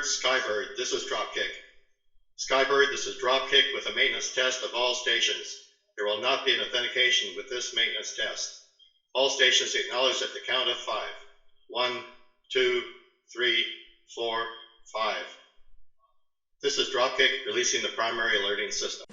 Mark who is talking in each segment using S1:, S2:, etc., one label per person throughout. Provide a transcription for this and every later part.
S1: Skybird, this is Dropkick. Skybird, this is Dropkick with a maintenance test of all stations. There will not be an authentication with this maintenance test. All stations acknowledge at the count of 5. 1, 2, 3, 4, 5. This is Dropkick releasing the primary alerting system.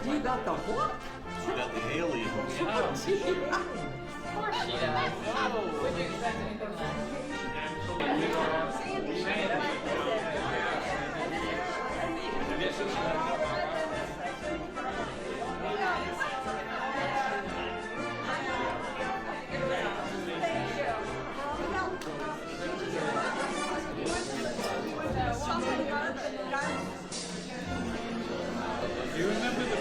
S2: You got the what?
S3: She got the aliens.
S2: Oh, of course she does. Oh, would you expect anything
S4: Do you remember the...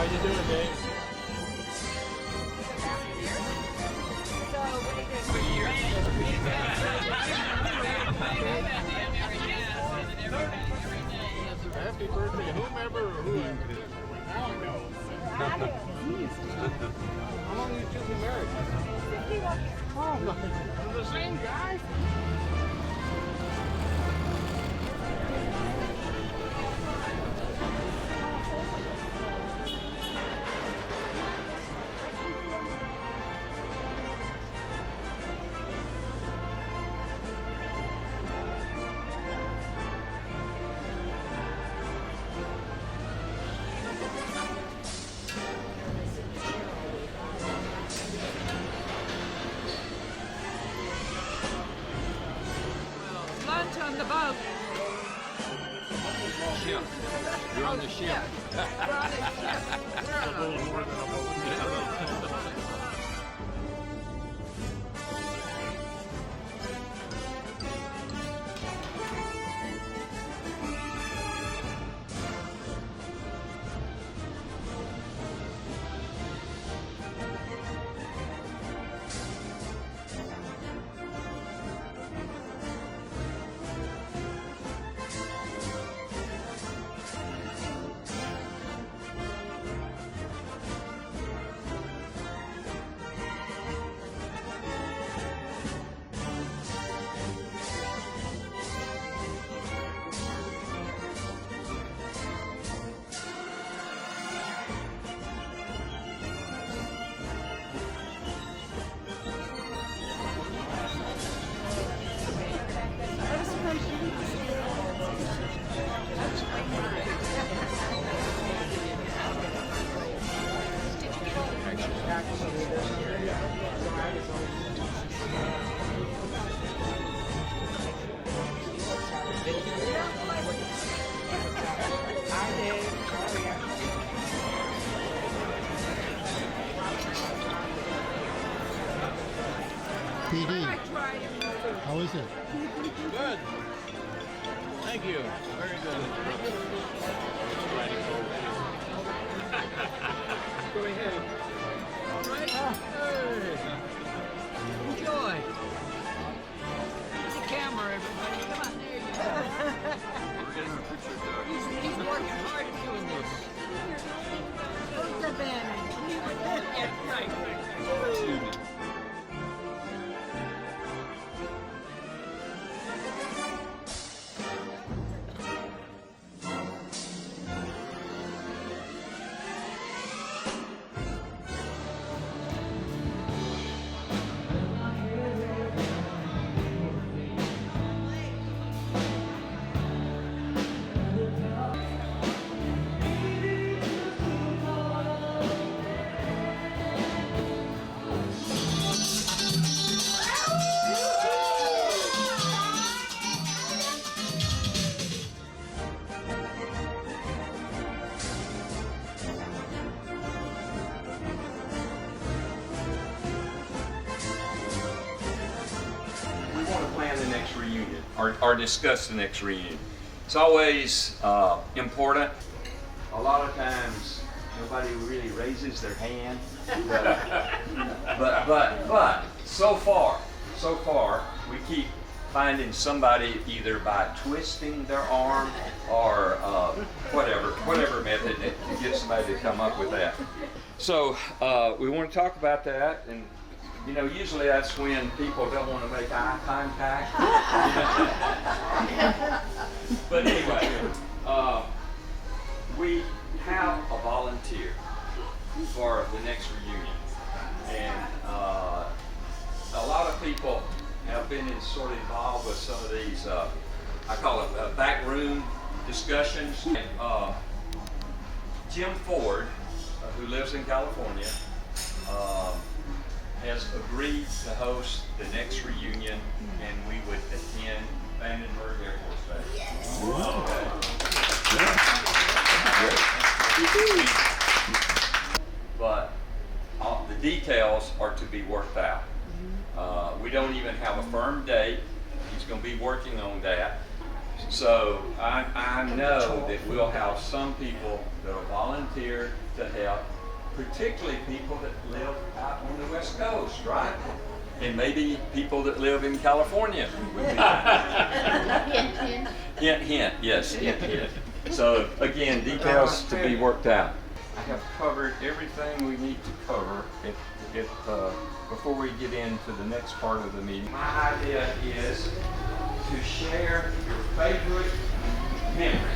S4: How you doing, Dave? Happy birthday to whomever or whoever. Now I know. How long have you two been married? Oh, no. The same guy?
S2: on the boat.
S4: Ship. You're on the ship.
S2: We're on the ship. We're on a little more than a boat.
S3: How is it?
S5: Good. Thank you. Very good. Go ahead. All right. Hey. Enjoy. The camera, everybody. Come on, there you go. We're getting a picture of Doug. He's working hard at doing this. What's the band? Yeah, right. Excuse me.
S6: Reunion or discuss the next reunion. It's always important. A lot of times nobody really raises their hand, but so far we keep finding somebody either by twisting their arm or whatever method to get somebody to come up with that. So we want to talk about that, and you know, usually that's when people don't want to make eye contact. But anyway, we have a volunteer for the next reunion, and a lot of people have been sort of involved with some of these, I call it backroom discussions. Jim Ford, who lives in California, has agreed to host the next reunion, and we would attend Vandenberg Air Force Base. But the details are to be worked out. We don't even have a firm date. He's going to be working on that. So I know that we'll have some people that will volunteer to help, particularly people that live out on the West Coast, right? And maybe people that live in California. Hint, hint, yes, hint, hint. So again, details to be worked out. I have covered everything we need to cover before we get into the next part of the meeting. My idea is to share your favorite memory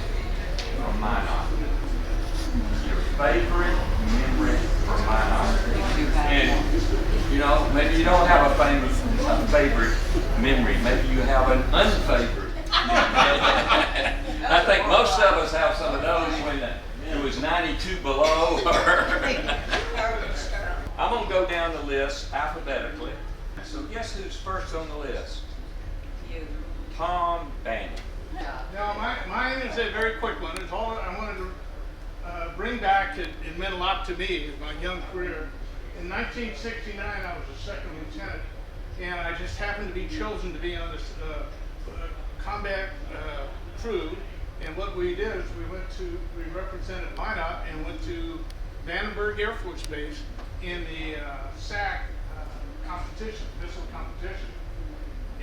S6: from Minot. Your favorite memory from Minot. And you know, maybe you don't have a favorite memory. Maybe you have an unfavorite memory. I think most of us have some of those when it was 92 below. I'm going to go down the list alphabetically. So guess who's first on the list?
S2: You.
S6: Tom Bannon.
S4: Now, mine is a very quick one. It's all I wanted to bring back. It meant a lot to me in my young career. In 1969, I was a second lieutenant, and I just happened to be chosen to be on this combat crew. And what we did is we represented Minot and went to Vandenberg Air Force Base in the SAC competition, missile competition.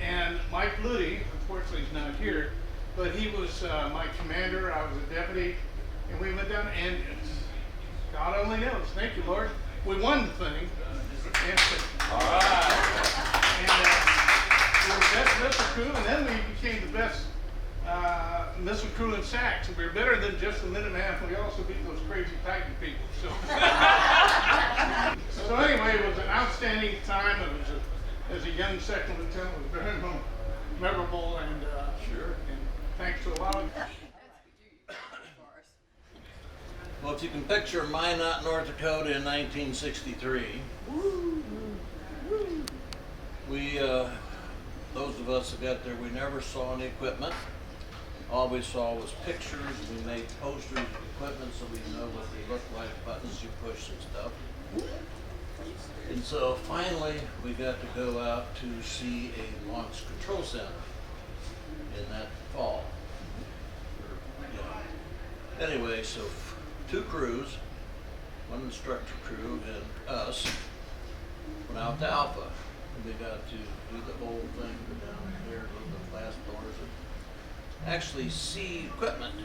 S4: And Mike Luty, unfortunately he's not here, but he was my commander. I was a deputy, and we went down, and God only knows, thank you, Lord, we won the thing. And,
S6: all right.
S4: And we were the best missile crew, and then we became the best missile crew in SAC. So we were better than just the Minuteman. We also beat those crazy Titan people. So, so anyway, it was an outstanding time. It was as a young second lieutenant, it was very memorable, and sure. And thanks to a lot of.
S5: Well, if you can picture Minot, North Dakota in 1963, we, those of us that got there, we never saw any equipment. All we saw was pictures. We made posters of equipment so we know what they looked like, buttons you push and stuff.
S3: And so finally, we got to go out to see a launch control center in that fall. Anyway, so 2 crews, 1 instructor crew and us, went out to Alpha. And we got to do the whole thing, go down there, go to the blast doors, and actually see equipment.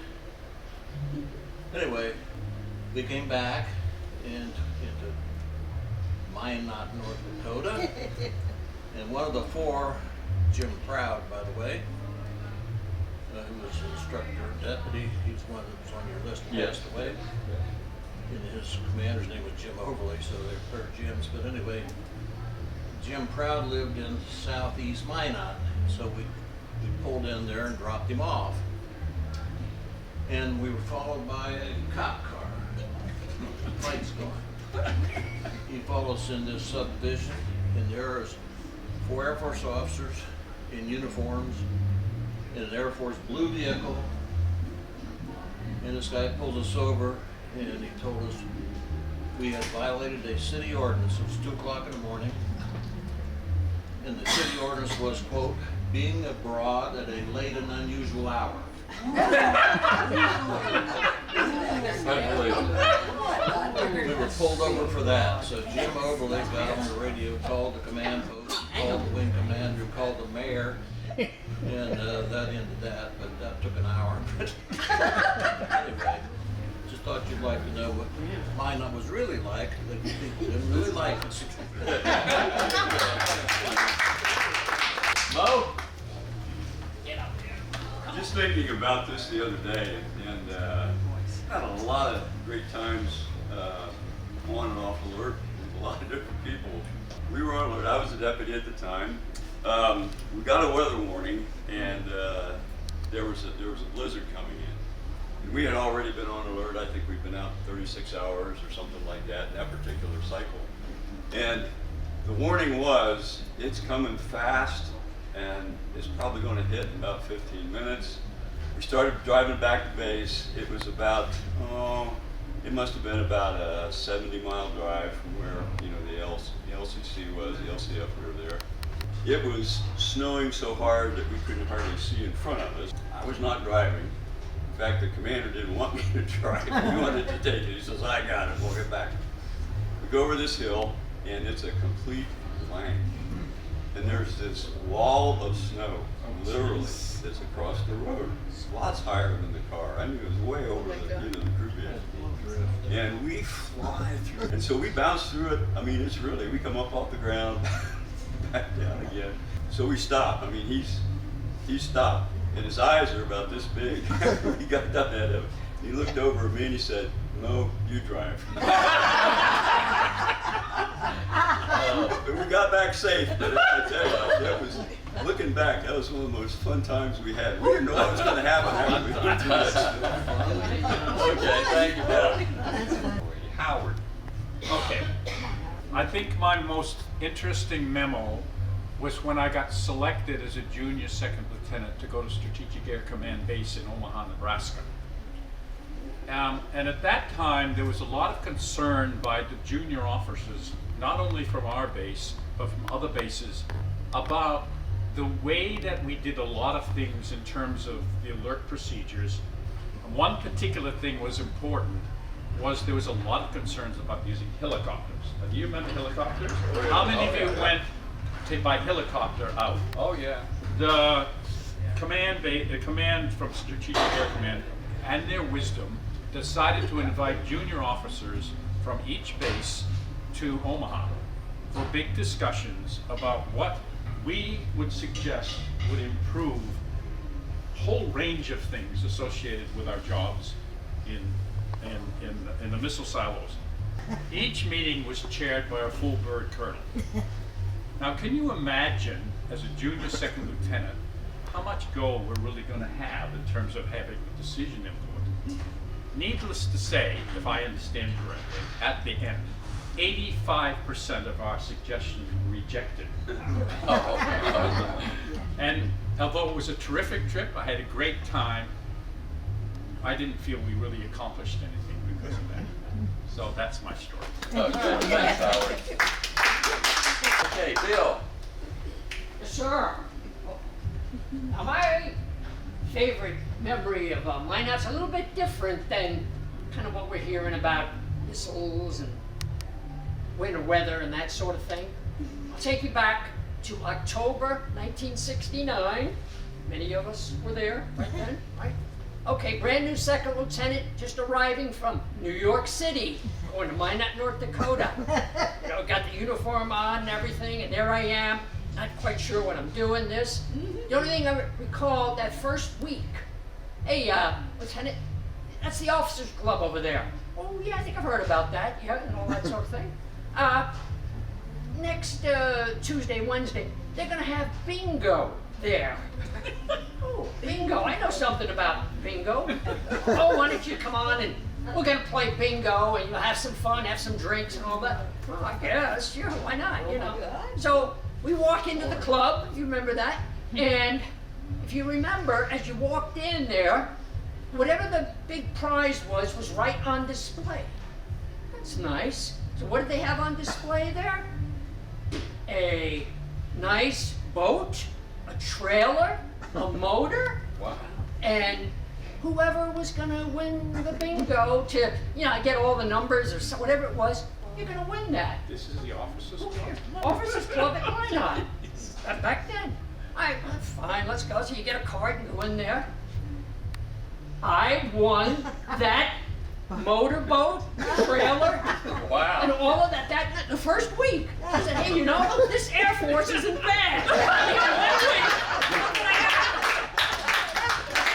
S3: Anyway, we came back into Minot, North Dakota, and one of the 4, Jim Proud, by the way, who was an instructor, deputy, he's one that was on your list, passed away. And his commander's name was Jim Overley, so they're pair of Jims. But anyway, Jim Proud lived in southeast Minot, so we pulled in there and dropped him off. And we were followed by a cop car. Lights going. He followed us in this subdivision, and there was 4 Air Force officers in uniforms in an Air Force blue vehicle. And this guy pulled us over, and he told us we had violated a city ordinance. It was 2 o'clock in the morning. And the city ordinance was, quote, being abroad at a late and unusual hour. We were pulled over for that. So Jim Overley got on the radio, called the command post, called the wing commander, called the mayor, and that ended that. But that took an hour. Anyway, just thought you'd like to know what Minot was really like. That people didn't really like us. Mo?
S7: Just thinking about this the other day, and had a lot of great times on and off alert with a lot of different people. We were on alert. I was a deputy at the time. We got a weather warning, and there was a blizzard coming in. And we had already been on alert. I think we'd been out 36 hours or something like that in that particular cycle. And the warning was, it's coming fast, and it's probably going to hit in about 15 minutes. We started driving back to base. It was about, it must have been about a 70-mile drive from where, you know, the LCC was, the LCF, we were there. It was snowing so hard that we couldn't hardly see in front of us. I was not driving. In fact, the commander didn't want me to drive. He wanted to take it. He says, I got it, we'll get back. We go over this hill, and it's a complete blank. And there's this wall of snow, literally, that's across the road. It's lots higher than the car. I mean, it was way over the crew bed. And we fly through. And so we bounce through it. I mean, it's really, we come up off the ground, back down again. So we stop. I mean, he stopped. And his eyes are about this big. He got done at him. He looked over at me and he said, "No, you drive." But we got back safe. But I tell you, that was, looking back, that was one of the most fun times we had. We didn't know what was going to happen after we went through that.
S6: Okay, thank you, Bob.
S7: Howard.
S8: Okay. I think my most interesting memo was when I got selected as a junior second lieutenant to go to Strategic Air Command Base in Omaha, Nebraska. And at that time, there was a lot of concern by the junior officers, not only from our base, but from other bases, about the way that we did a lot of things in terms of the alert procedures. And one particular thing was important, was there was a lot of concerns about using helicopters. Now, do you remember helicopters? How many of you went by helicopter out?
S6: Oh, yeah.
S8: The command from Strategic Air Command and their wisdom decided to invite junior officers from each base to Omaha for big discussions about what we would suggest would improve a whole range of things associated with our jobs in the missile silos. Each meeting was chaired by a full bird colonel. Now, can you imagine, as a junior second lieutenant, how much go we're really going to have in terms of having the decision input? Needless to say, if I understand correctly, at the end, 85% of our suggestions were rejected. And although it was a terrific trip, I had a great time, I didn't feel we really accomplished anything because of that. So that's my story.
S6: Okay, thanks, Howard. Okay, Bill.
S5: Sure. Now my favorite memory of Minot's a little bit different than kind of what we're hearing about missiles and winter weather and that sort of thing. I'll take you back to October 1969. Many of us were there right then, right? Okay, brand new second lieutenant, just arriving from New York City, going to Minot, North Dakota. You know, got the uniform on and everything, and there I am, not quite sure what I'm doing this. The only thing I recall that first week, hey, Lieutenant, that's the officers' club over there. Oh, yeah, I think I've heard about that, yeah, and all that sort of thing. Next Tuesday, Wednesday, they're gonna have bingo there. Oh, bingo, I know something about bingo. Oh, why don't you come on and we're gonna play bingo and you'll have some fun, have some drinks and all that. Well, I guess, sure, why not, you know. So we walk into the club, you remember that? And if you remember, as you walked in there, whatever the big prize was right on display. That's nice. So what did they have on display there? A nice boat, a trailer, a motor,
S6: Wow.
S5: and whoever was gonna win the bingo to, you know, get all the numbers or whatever it was, you're gonna win that.
S8: This is the officers'
S5: Who
S8: club.
S5: cares? Officers Club at Minot. Back then. Fine, let's go. So you get a card and go in there. I won that motorboat, trailer,
S6: Wow.
S5: and all of that the first week. I said, hey, you know, this Air Force isn't bad.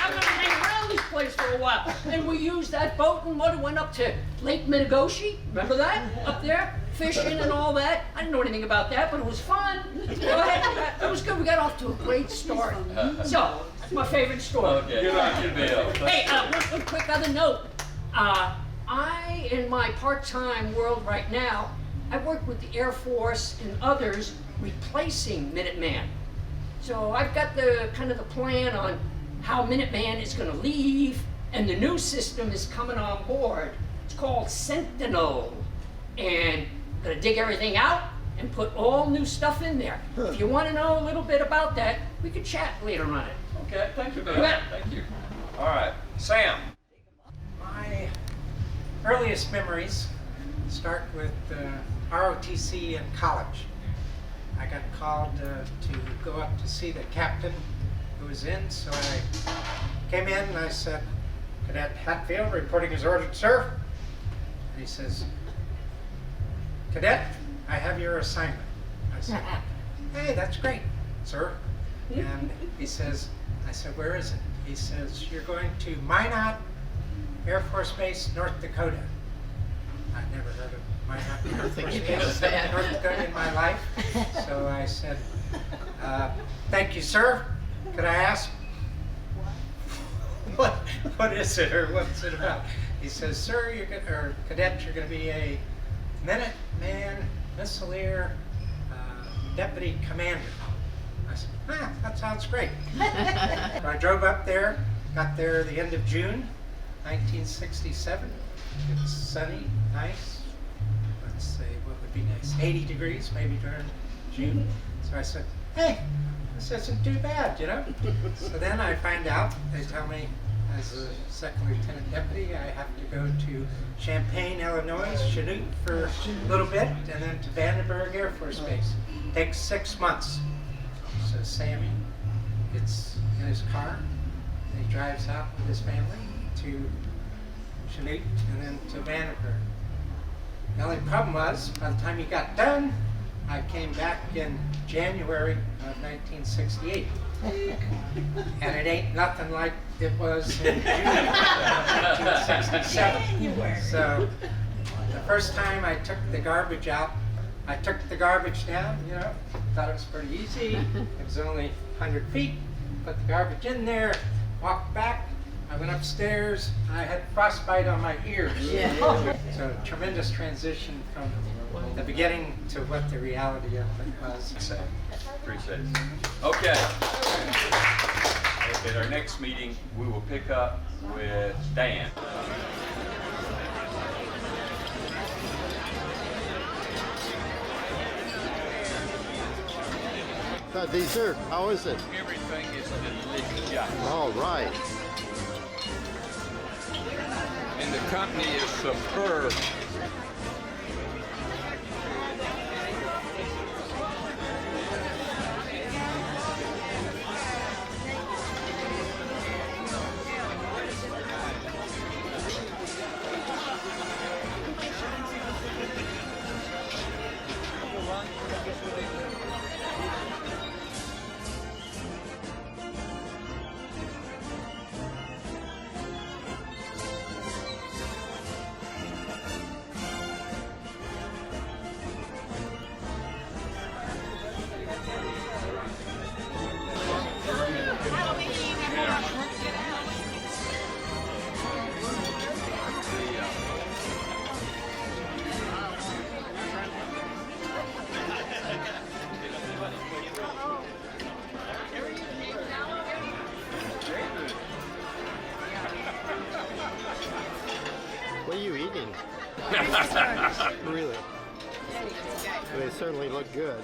S5: I'm gonna hang around this place for a while. And we used that boat and went up to Lake Minnegoshi. Remember that? Up there? Fishing and all that. I didn't know anything about that, but it was fun. Go ahead. It was good. We got off to a great start. So, that's my favorite story.
S6: Okay, thank you, Bill.
S5: Hey, one quick other note. I, in my part-time world right now, I work with the Air Force and others replacing Minuteman. So I've got the kind of the plan on how Minuteman is going to leave, and the new system is coming on board. It's called Sentinel, and I'm going to dig everything out and put all new stuff in there. If you want to know a little bit about that, we could chat later on it.
S6: Okay, thank you, Bill.
S5: Yeah.
S6: Thank you. All right, Sam.
S9: My earliest memories start with ROTC in college. I got called to go up to see the captain who was in, so I came in and I said, Cadet Hatfield reporting as ordered, sir. And he says, Cadet, I have your assignment. I said, hey, that's great, sir. And he says, I said, where is it? He says, you're going to Minot Air Force Base, North Dakota. I've never heard of Minot Air Force Base, North Dakota in my life. So I said, thank you, sir. Could I ask, what is it or what's it about? He says, sir, or cadet, you're going to be a Minuteman Missileers Deputy Commander. I said, that sounds great. So I drove up there, got there at the end of June, 1967. It's sunny, nice. Let's say, what would be nice? 80 degrees, maybe during June. So I said, hey, this isn't too bad, you know? So then I find out, they tell me, as a second lieutenant deputy, I have to go to Champaign, Illinois, Chanute for a little bit, and then to Vandenberg Air Force Base. Takes 6 months. So Sammy gets in his car, and he drives out with his family to Chanute and then to Vandenberg. The only problem was, by the time he got done, I came back in January of 1968. And it ain't nothing like it was in June of 1967. So the first time I took the garbage out, I took the garbage down, you know, thought it was pretty easy. It was only 100 feet, put the garbage in there, walked back. I went upstairs, and I had frostbite on my ears. Yeah. So tremendous transition from the beginning to what the reality of it was.
S6: Appreciate it. Okay. At our next meeting, we will pick up with Dan.
S1: The dessert, how is it?
S3: Everything is delicious.
S1: All right.
S6: And the company is superb.
S1: What are you eating? Really? They certainly look good.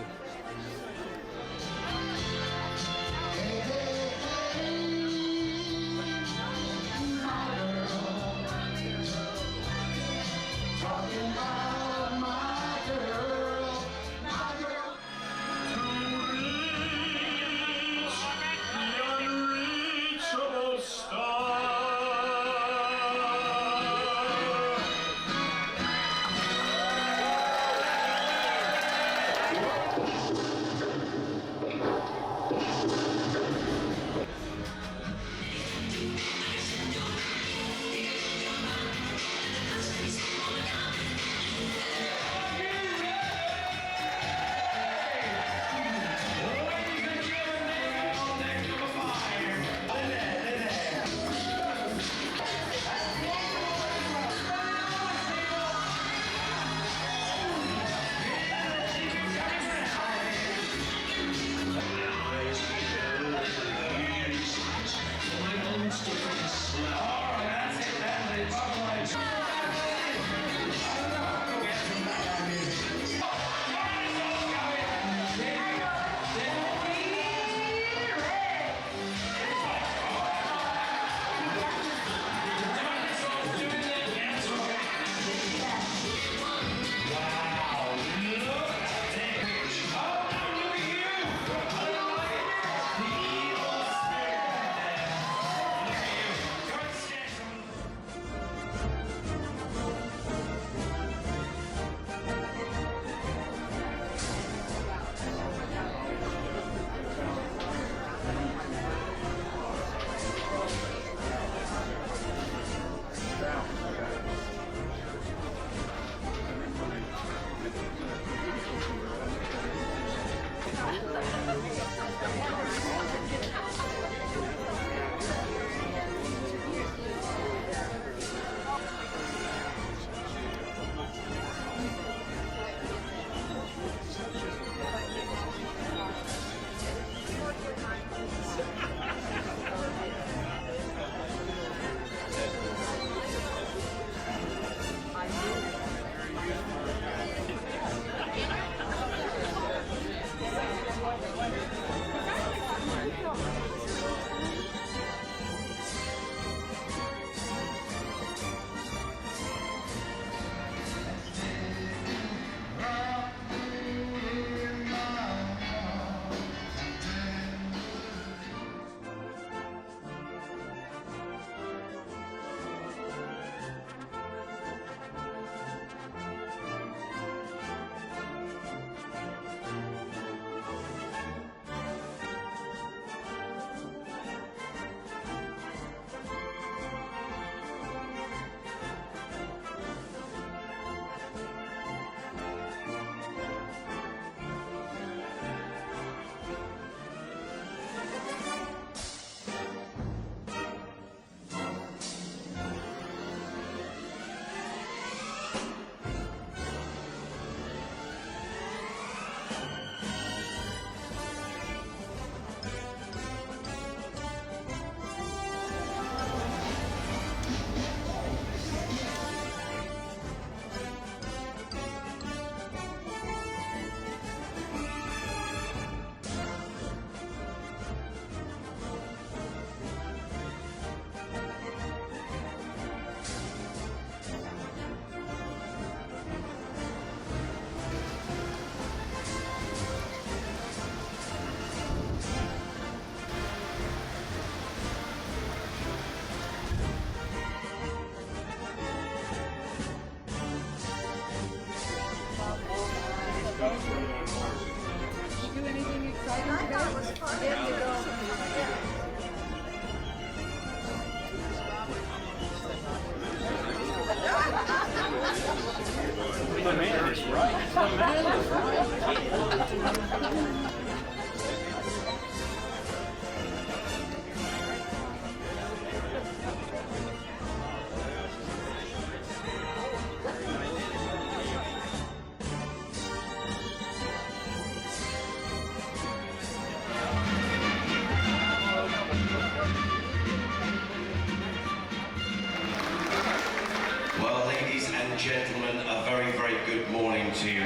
S10: gentlemen, a very, very good morning to you.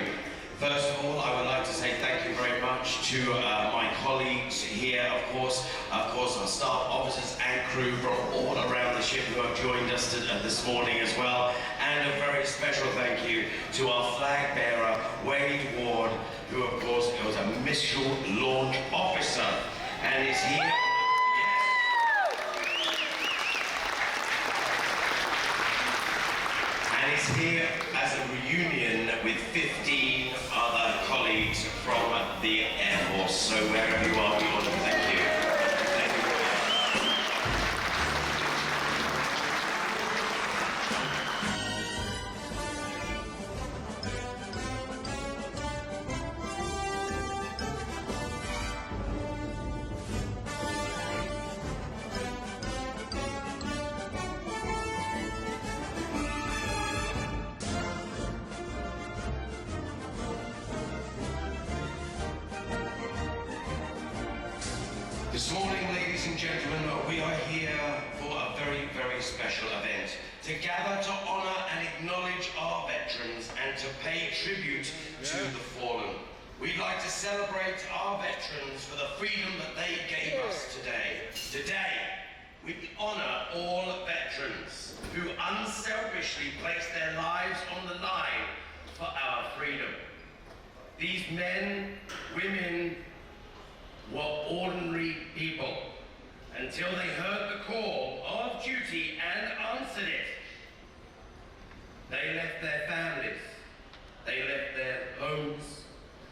S10: First of all, I would like to say thank you very much to my colleagues here, of course our staff officers and crew from all around the ship who have joined us this morning as well. And a very special thank you to our flag bearer, Wade Ward, who of course was a missile launch officer and is here. And is here as a reunion with 15 other colleagues from the Air Force. So wherever you are, we want to thank you. Thank you very much. This morning, ladies and gentlemen, we are here for a very, very special event. To gather to honor and acknowledge our veterans and to pay tribute to the fallen. We'd like to celebrate our veterans for the freedom that they gave us today. Today, we honor all veterans who unselfishly place their lives on the line for our freedom. These men, women, were ordinary people until they heard the call of duty and answered it. They left their families, they left their homes,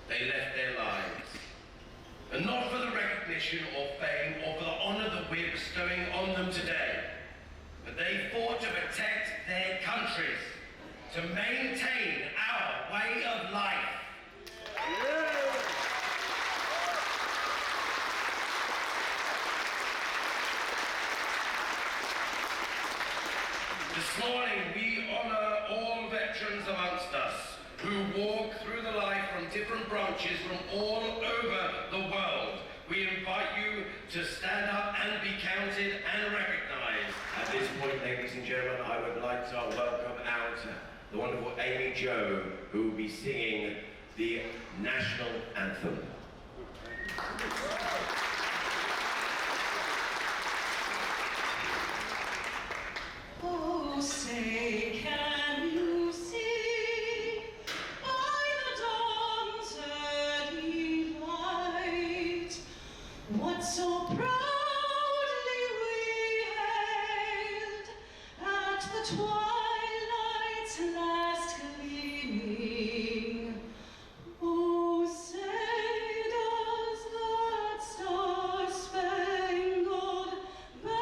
S10: they left their lives. And not for the recognition or fame or for the honor that we're bestowing on them today, but they fought to protect their countries, to maintain our way of life. This morning, we honor all veterans amongst us who walk through the life from different branches from all over the world. We invite you to stand up and be counted and recognized. At this point, ladies and gentlemen, I would like to welcome out the wonderful Amy Jo, who will be singing the national anthem.
S11: Oh, say, can you see by the dawn's early light what so proudly we hailed at the twilight's last gleaming? Oh, say, does that star-spangled banner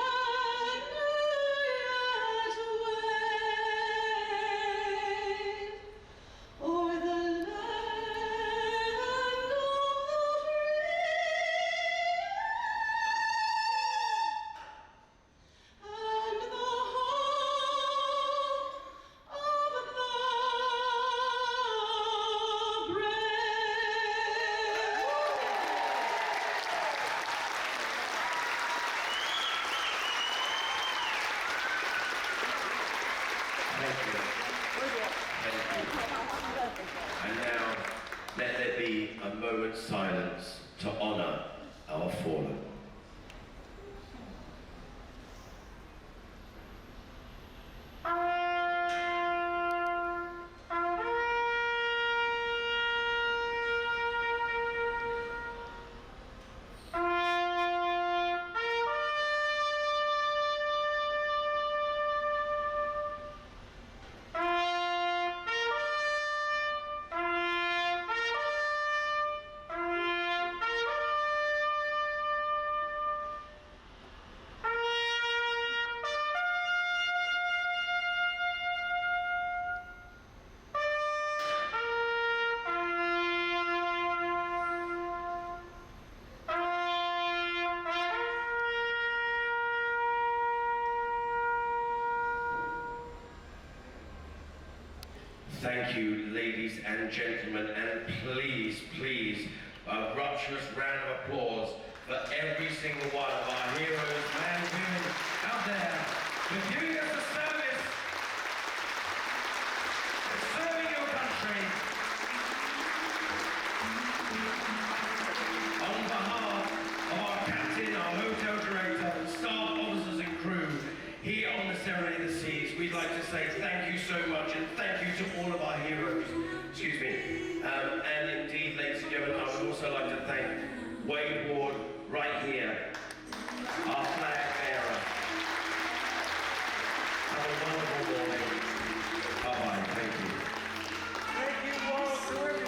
S11: yet wave o'er the land of the free and the home of the brave?
S10: Thank you. Thank you. And now, let there be a moment's silence to honor our fallen. Thank you, ladies and gentlemen, and please, please, a rapturous round of applause for every single one of our heroes, men and women out there for giving us a service like to say thank you so much, and thank you to all of our heroes. Excuse me. And indeed, ladies and gentlemen, I would also like to thank Wade Ward right here, our flag bearer. Have a wonderful morning. Bye-bye. Thank you.
S2: Thank you, Walt. Thank you.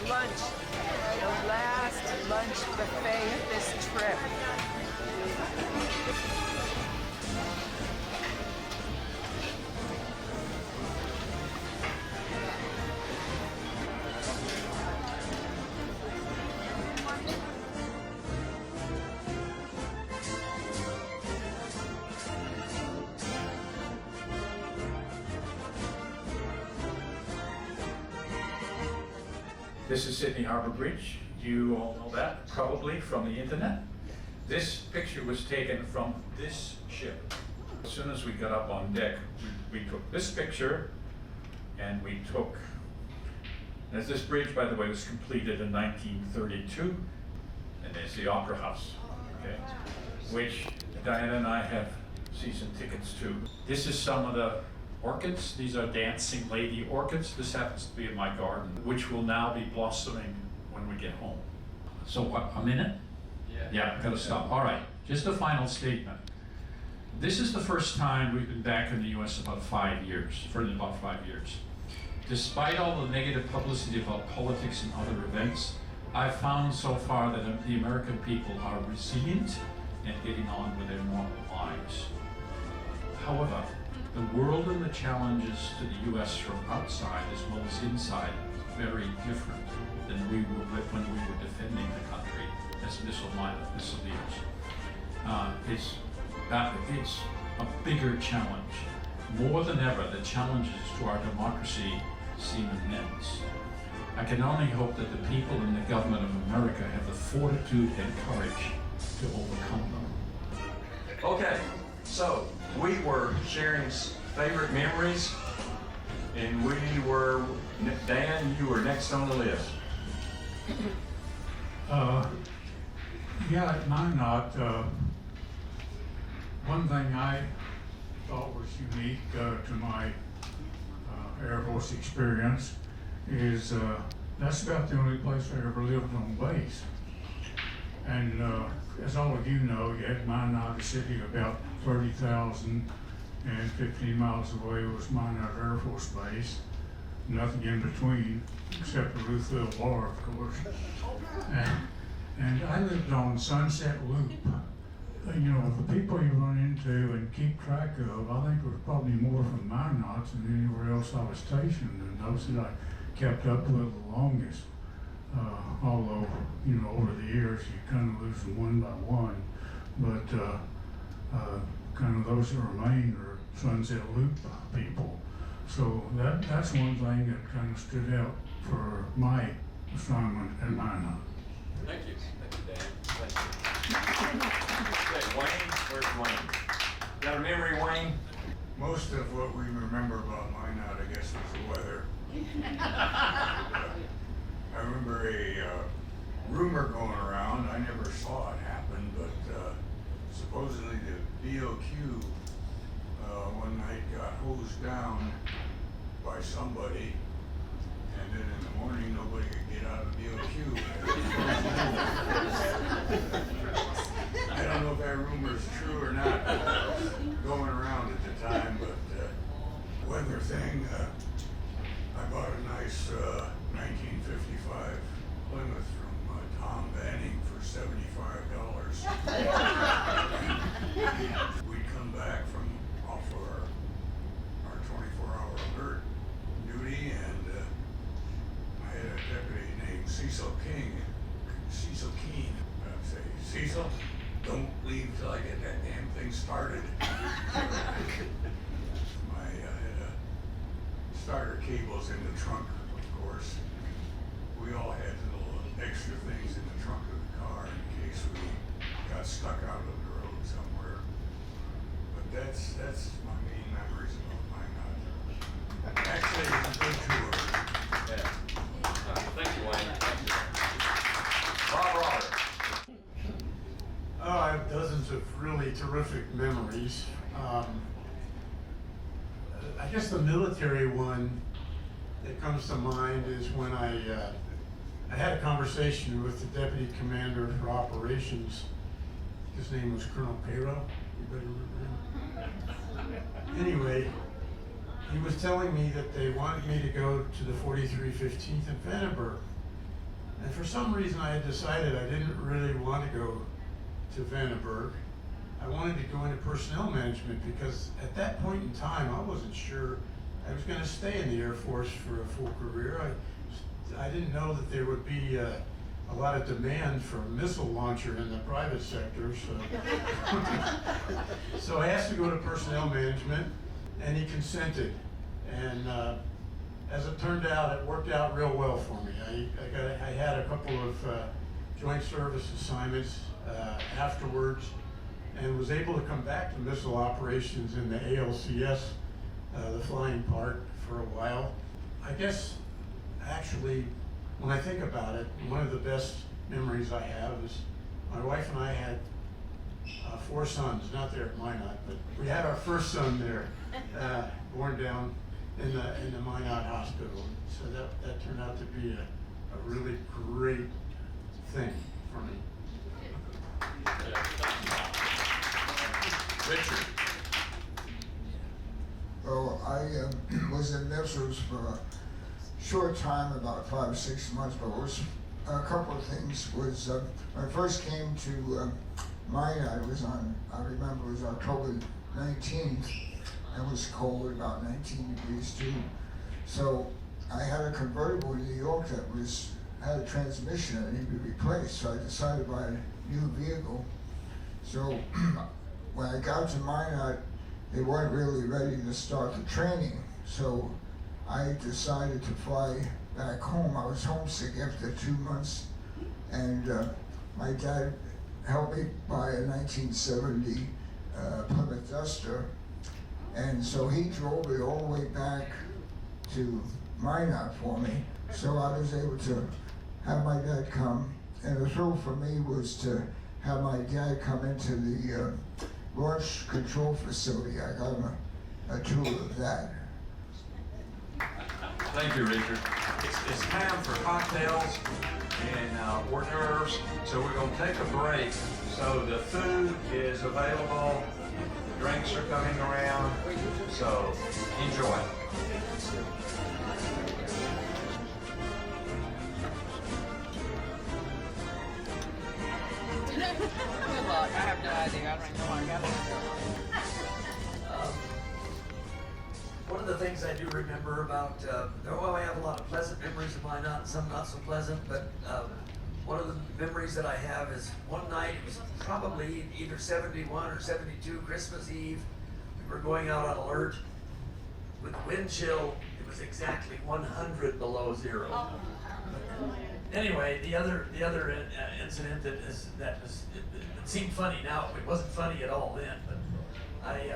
S12: Lunch. The last lunch buffet of this trip.
S8: This is Sydney Harbor Bridge. You all know that probably from the internet. This picture was taken from this ship. As soon as we got up on deck, we took this picture, and we took, as this bridge, by the way, was completed in 1932, and there's the Opera House, okay, which Diana and I have season tickets to. This is some of the orchids. These are dancing lady orchids. This happens to be in my garden, which will now be blossoming when we get home. So what, a minute? Yeah, gotta stop. All right, just a final statement. This is the first time we've been back in the US for about 5 years. Despite all the negative publicity about politics and other events, I've found so far that the American people are resilient and getting on with their normal lives. However, the world and the challenges to the US from outside as well as inside is very different than we were when we were defending the country as Missileers. It's a bigger challenge. More than ever, the challenges to our democracy seem immense. I can only hope that the people in the government of America have the fortitude and courage to overcome them.
S6: Okay, so we were sharing favorite memories, and we were, Dan, you were next on the list.
S13: Yeah, at Minot, one thing I thought was unique to my Air Force experience is that's about the only place I ever lived on base. And as all of you know, you had Minot, a city about 30,000, and 15 miles away was Minot Air Force Base. Nothing in between, except the Ruthville Bar, of course. And I lived on Sunset Loop. You know, the people you run into and keep track of, I think there was probably more from Minot than anywhere else I was stationed, and those that I kept up with the longest. Although, you know, over the years you kind of lose them one by one, but kind of those that remain are Sunset Loop people. So that's one thing that kind of stood out for my assignment at Minot.
S6: Thank you. Thank you, Dan. Thank you. Okay, Wayne, where's Wayne? Got a memory, Wayne?
S13: Most of what we remember about Minot, I guess, was the weather. I remember a rumor going around, I never saw it happen, but supposedly the BOQ one night got hosed down by somebody, and then in the morning nobody could get out of the BOQ. I don't know if that rumor is true or not, going around at the time, but weather thing, I bought a nice 1955 Plymouth from Tom Banning for $75. We'd come back from off our 24-hour alert duty, and cables in the trunk, of course. We all had little extra things in the trunk of the car in case we got stuck out on the road somewhere. But that's my main memories about Minot. Actually, it was a good tour.
S6: Yeah. Thank you, Wayne. Thank you. Bob Robert.
S14: Oh, I have dozens of really terrific memories. I guess the military one that comes to mind is when I had a conversation with the deputy commander for operations. His name was Colonel Pero. You better remember him. Anyway, he was telling me that they wanted me to go to the 4315th in Vandenberg. And for some reason I had decided I didn't really want to go to Vandenberg. I wanted to go into personnel management because at that point in time I wasn't sure I was going to stay in the Air Force for a full career. I didn't know that there would be a lot of demand for a missile launcher in the private sector. So, so I asked to go to personnel management and he consented. And as it turned out, it worked out real well for me. I had a couple of joint service assignments afterwards and was able to come back to missile operations in the ALCS, the flying part, for a while. I guess, actually, when I think about it, one of the best memories I have is my wife and I had 4 sons, not there at Minot, but we had our first son there, born down in the Minot Hospital. So that turned out to be a really great thing for me.
S6: Richard.
S15: Well, I was in missiles for a short time, about 5 or 6 months, but was a couple of things. Was when I first came to Minot, I remember it was October 19th, and it was cold, about 19 degrees too. So I had a convertible in New York that had a transmission that needed to be replaced, so I decided to buy a new vehicle. So when I got to Minot, they weren't really ready to start the training, so I decided to fly back home. I was homesick after 2 months, and my dad helped me buy a 1970 Plymouth Duster, and so he drove it all the way back to Minot for me, so I was able to have my dad come, and the thrill for me was to have my dad come into the launch control facility. I got him a tour of that.
S6: Thank you, Richard. It's time for cocktails and hors d'oeuvres, so we're going to take a break. So the food is available, the drinks are coming around, so enjoy.
S2: Good luck. I have no idea. I don't know. I got it.
S16: One of the things I do remember about, I have a lot of pleasant memories of Minot and some not so pleasant, but one of the memories that I have is one night, it was probably either 71 or 72, Christmas Eve. We were going out on alert. With wind chill, it was exactly 100 below zero. Anyway, the other incident it seemed funny now. It wasn't funny at all then, but I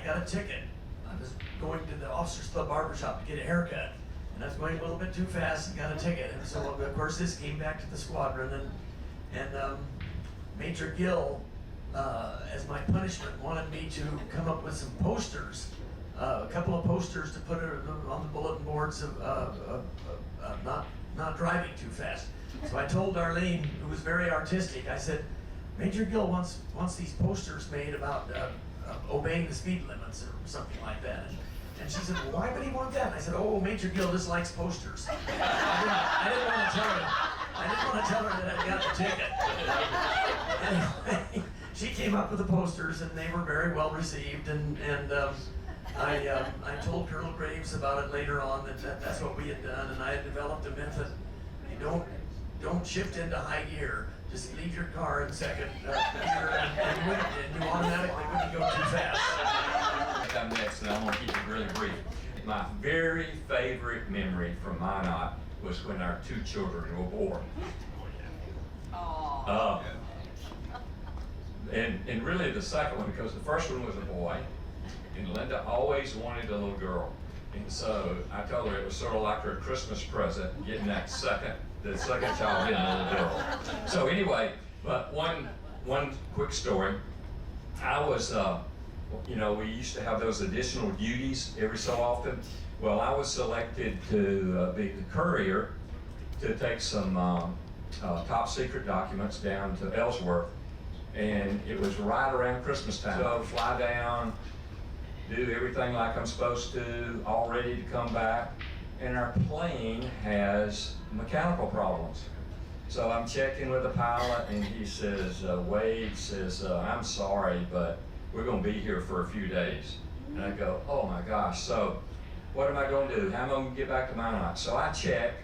S16: got a ticket. I was going to the Officers Club barbershop to get a haircut, and I was going a little bit too fast and got a ticket. And so, of course, this came back to the squadron, and Major Gill, as my punishment, wanted me to come up with some posters, a couple of posters to put on the bulletin boards of not driving too fast. So I told Darlene, who was very artistic, I said, Major Gill wants these posters made about obeying the speed limits or something like that. And she said, well, why would he want that? And I said, oh, Major Gill just likes posters. I didn't want to tell her that I got the ticket. Anyway, she came up with the posters and they were very well received, and I told Colonel Graves about it later on that's what we had done, and I had developed a method. You don't shift into high gear. Just leave your car in second gear, and you automatically wouldn't go too fast.
S6: I'm next, and I'm going to keep it really brief. my very favorite memory from Minot was when our 2 children were born. And really the second one, because the first one was a boy, and Linda always wanted a little girl. And so I told her it was sort of like her Christmas present, getting the second child getting a little girl. So anyway, but one quick story. I was, we used to have those additional duties every so often. Well, I was selected to be the courier to take some top secret documents down to Ellsworth. And it was right around Christmas time. So fly down, do everything like I'm supposed to, all ready to come back. And our plane has mechanical problems. So I'm checking with the pilot and he says, Wade says, I'm sorry, but we're gonna be here for a few days. And I go, oh my gosh, so what am I gonna do? How am I gonna get back to Minot? So I check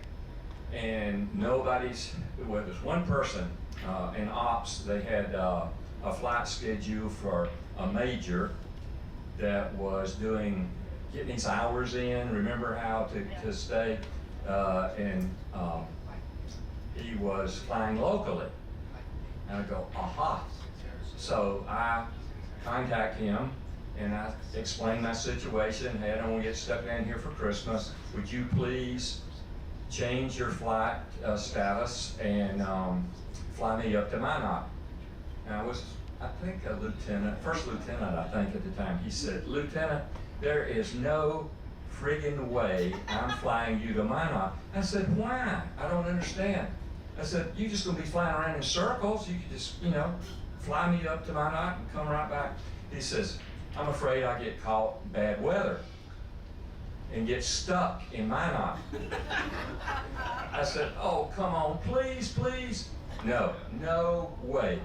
S6: and well, there's one person in ops, they had a flight schedule for a major that was getting his hours in, remember how to stay, and he was flying locally. And I go, aha. So I contact him and I explain my situation. Hey, I don't want to get stuck down here for Christmas. Would you please change your flight status and fly me up to Minot? And I was, I think, a lieutenant, first lieutenant, I think, at the time. He said, Lieutenant, there is no friggin' way I'm flying you to Minot. I said, why? I don't understand. I said, you're just gonna be flying around in circles. You could just, fly me up to Minot and come right back. He says, I'm afraid I get caught in bad weather and get stuck in Minot. I said, oh, come on, please, please. No way.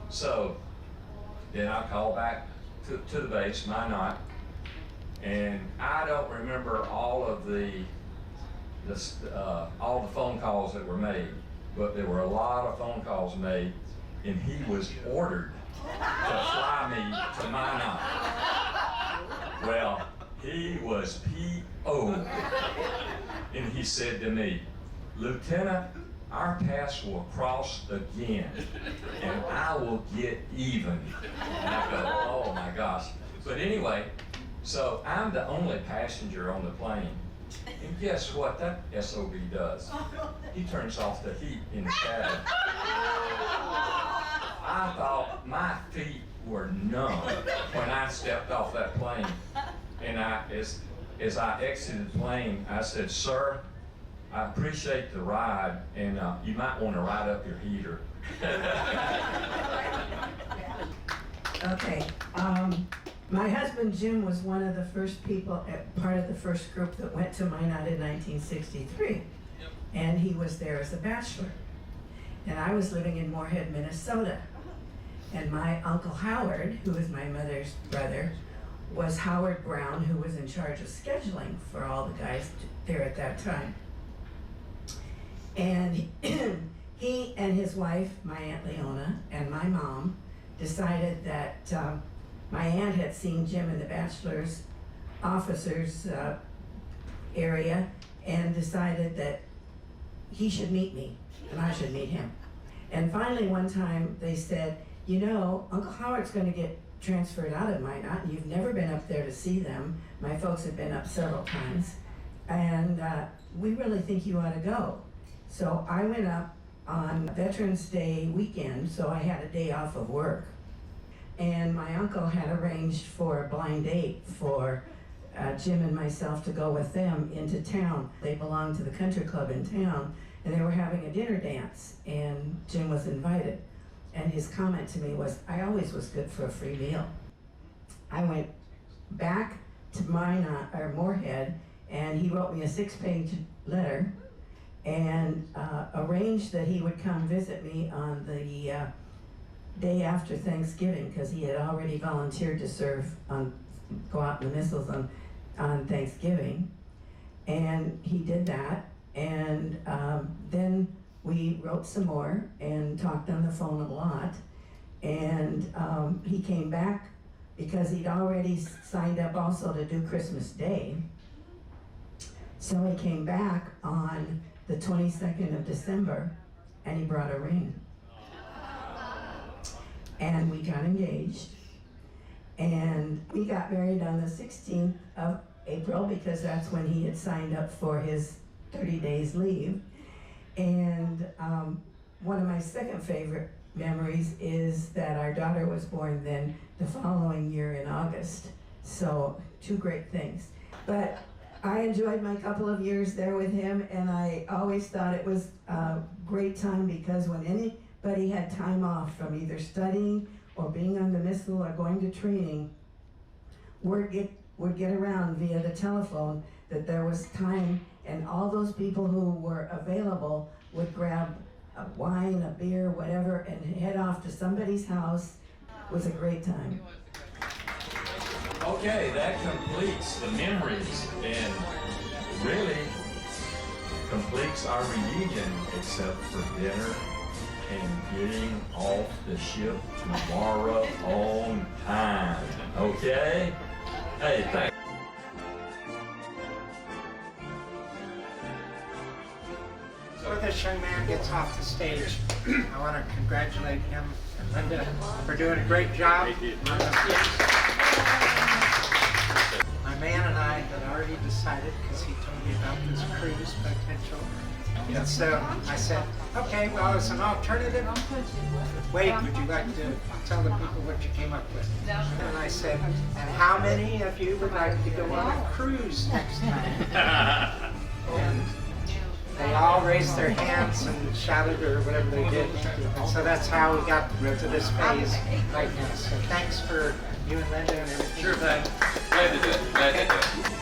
S6: So then I called back to the base, Minot, and I don't remember all the phone calls that were made, but there were a lot of phone calls made, and he was ordered to fly me to Minot. Well, he was P.O. And he said to me, Lieutenant, our paths will cross again, and I will get even. And I go, oh my gosh. But anyway, so I'm the only passenger on the plane. And guess what that SOB does? He turns off the heat in the cabin. I thought my feet were numb when I stepped off that plane. And as I exited the plane, I said, sir, I appreciate the ride, and you might want to ride up your heater.
S17: Okay. My husband Jim was one of the first people, part of the first group that went to Minot in 1963. And he was there as a bachelor. And I was living in Moorhead, Minnesota. And my Uncle Howard, who is my mother's brother, was Howard Brown, who was in charge of scheduling for all the guys there at that time. And he and his wife, my Aunt Leona, and my mom decided that my aunt had seen Jim in the bachelor's officers area and decided that he should meet me and I should meet him. And finally one time they said, Uncle Howard's going to get transferred out of Minot, and you've never been up there to see them. My folks have been up several times, and we really think you ought to go. So I went up on Veterans Day weekend, so I had a day off of work. And my uncle had arranged for a blind date for Jim and myself to go with them into town. They belonged to the country club in town, and they were having a dinner dance, and Jim was invited. And his comment to me was, I always was good for a free meal. I went back to Moorhead, and he wrote me a 6-page letter and arranged that he would come visit me on the day after Thanksgiving, because he had already volunteered to go out in the missiles on Thanksgiving. And he did that, and then we wrote some more and talked on the phone a lot. And he came back because he'd already signed up also to do Christmas Day. So he came back on the 22nd of December and he brought a ring. And we got engaged. And we got married on the 16th of April because that's when he had signed up for his 30 days leave. And one of my second favorite memories is that our daughter was born then the following year in August. So 2 great things. But I enjoyed my couple of years there with him, and I always thought it was a great time because when anybody had time off from either studying or being on the missile or going to training, word would get around via the telephone that there was time, and all those people who were available would grab a wine, a beer, whatever, and head off to somebody's house. It was a great time.
S6: Okay, that completes the memories and really completes our reunion, except for dinner and getting off the ship tomorrow on time. Okay? Hey, thanks.
S9: Before this young man gets off the stage, I want to congratulate him and Linda for doing a great job. My man and I had already decided, because he told me about this cruise potential. And so I said, okay, well, as an alternative, Wade, would you like to tell the people what you came up with? And I said, and how many of you would like to go on a cruise next time? And they all raised their hands and shouted or whatever they did. And so that's how we got to this phase right now. So thanks for you and Linda and everything.
S6: Sure thing. Glad to do it. Glad to do it.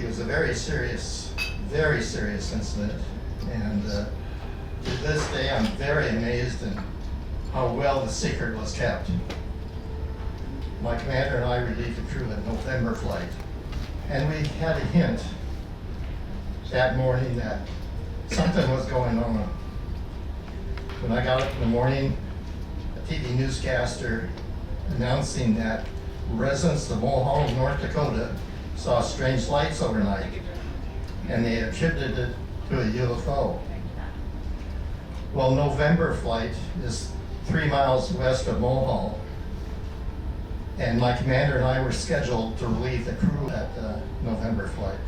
S18: It was a very serious incident, and to this day I'm very amazed at how well the secret was kept. My commander and I relieved the crew at November flight, and we had a hint that morning that something was going on. When I got up in the morning, a TV newscaster announcing that residents of Mulhall, North Dakota saw strange lights overnight, and they attributed it to a UFO. Well, November flight is 3 miles west of Mulhall, and my commander and I were scheduled to relieve the crew at the November flight.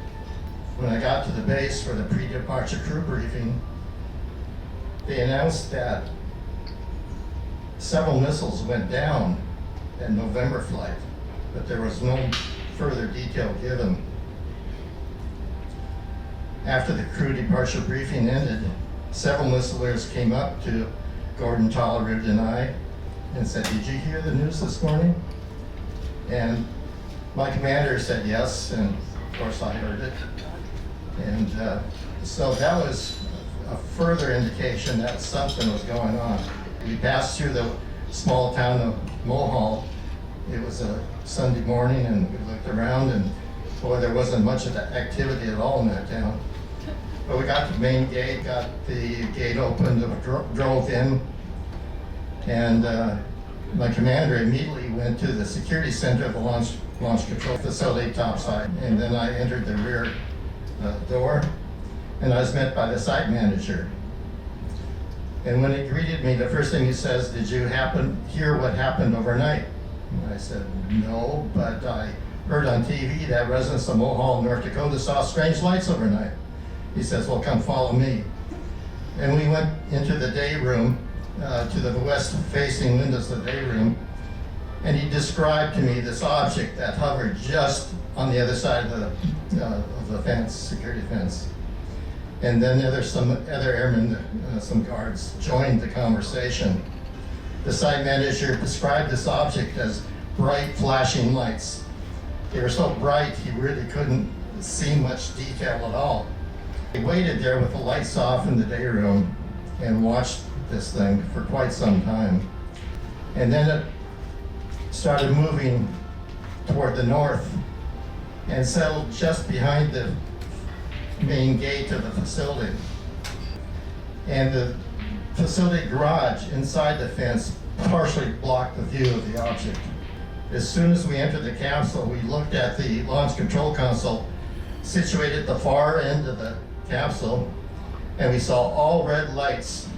S18: When I got to the base for the pre-departure crew briefing, they announced that several missiles went down at November flight, but there was no further detail given. After the crew departure briefing ended, several Missileers came up to Gordon Tollerud and I and said, "Did you hear the news this morning?" And my commander said yes, and of course I heard it. And so that was a further indication that something was going on. We passed through the small town of Mulhall. It was a Sunday morning, and we looked around, and boy, there wasn't much of that activity at all in that town. But we got to the main gate, got the gate opened, drove in, and my commander immediately went to the security center of the launch control facility topside, and then I entered the rear door, and I was met by the site manager. And when he greeted me, the first thing he says, "Did you hear what happened overnight?" And I said, "No, but I heard on TV that residents of Mulhall, North Dakota saw strange lights overnight." He says, "Well, come follow me." And we went into the day room, to the west-facing windows of the day room, and he described to me this object that hovered just on the other side of the fence, security fence. And then there's some other airmen, some guards, joined the conversation. The site manager described this object as bright flashing lights. They were so bright he really couldn't see much detail at all. He waited there with the lights off in the day room and watched this thing for quite some time. And then it started moving toward the north and settled just behind the main gate of the facility. And the facility garage inside the fence partially blocked the view of the object. As soon as we entered the capsule, we looked at the launch control console situated at the far end of the capsule, and we saw all red lights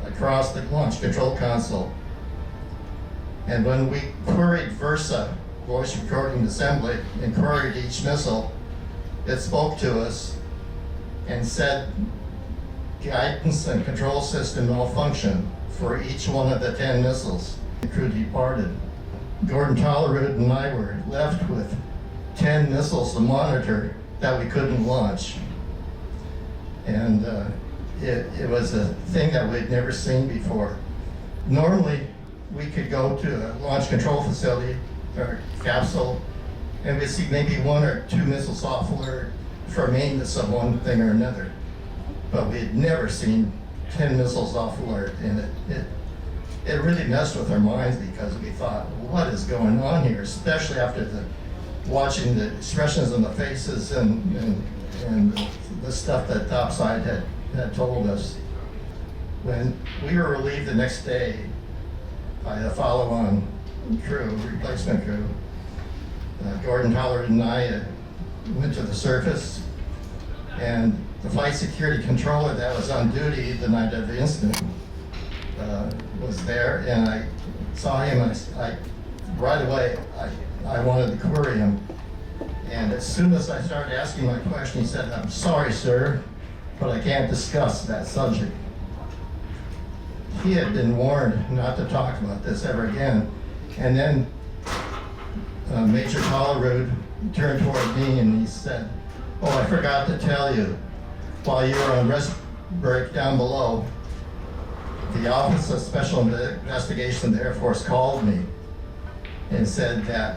S18: across the launch control console. And when we queried VERSA, voice recording assembly, and queried each missile, it spoke to us and said guidance and control system malfunction for each one of the 10 missiles. The crew departed. Gordon Tollerud and I were left with 10 missiles to monitor that we couldn't launch. And it was a thing that we'd never seen before. Normally, we could go to a launch control facility or capsule, and we'd see maybe 1 or 2 missiles off alert for maintenance of one thing or another. But we had never seen 10 missiles off alert, and it really messed with our minds because we thought, what is going on here? Especially after watching the expressions on the faces and the stuff that topside had told us. When we were relieved the next day by the follow-on crew, replacement crew, Gordon Tollerud and I went to the surface, and the flight security controller that was on duty the night of the incident was there, and I saw him, and right away I wanted to query him. And as soon as I started asking my question, he said, "I'm sorry, sir, but I can't discuss that subject." He had been warned not to talk about this ever again. And then Major Tollerud turned toward me and he said, "Oh, I forgot to tell you, while you were on rest break down below, the Office of Special Investigation of the Air Force called me and said that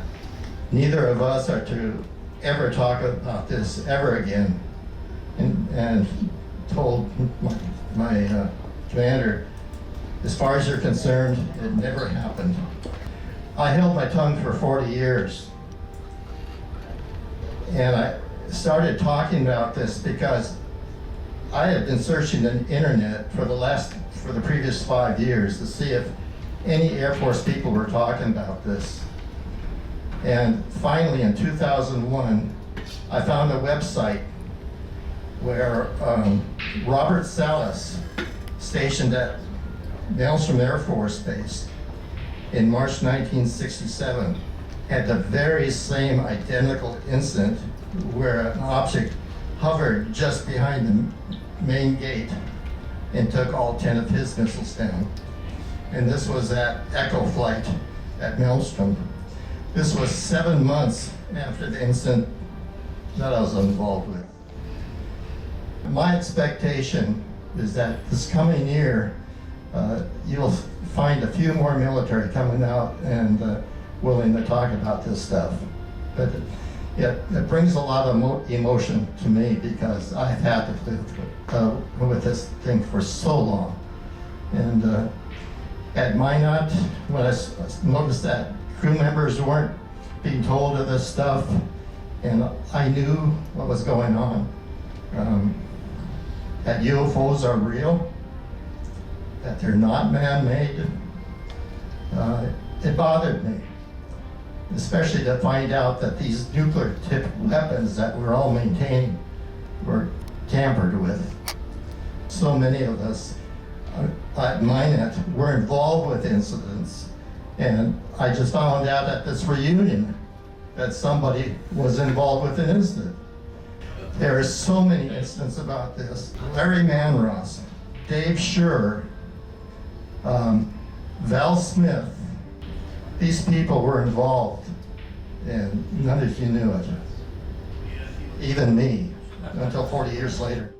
S18: neither of us are to ever talk about this ever again. And told my commander, as far as you're concerned, it never happened. I held my tongue for 40 years. And I started talking about this because I had been searching the internet for the previous 5 years to see if any Air Force people were talking about this. And finally in 2001, I found a website where Robert Salas, stationed at Maelstrom Air Force Base in March 1967, had the very same identical incident where an object hovered just behind the main gate and took all 10 of his missiles down. And this was at Echo Flight at Maelstrom. This was 7 months after the incident that I was involved with. My expectation is that this coming year, you'll find a few more military coming out and willing to talk about this stuff. But it brings a lot of emotion to me because I've had to live with this thing for so long. And at Minot, when I noticed that crew members weren't being told of this stuff, and I knew what was going on, that UFOs are real, that they're not man-made, it bothered me. Especially to find out that these nuclear-tipped weapons that we're all maintaining were tampered with. So many of us at Minot were involved with incidents, and I just found out at this reunion that somebody was involved with an incident. There are so many incidents about this. Larry Manross, Dave Schur, Val Smith, these people were involved, and none of you knew it. Even me, until 40 years later.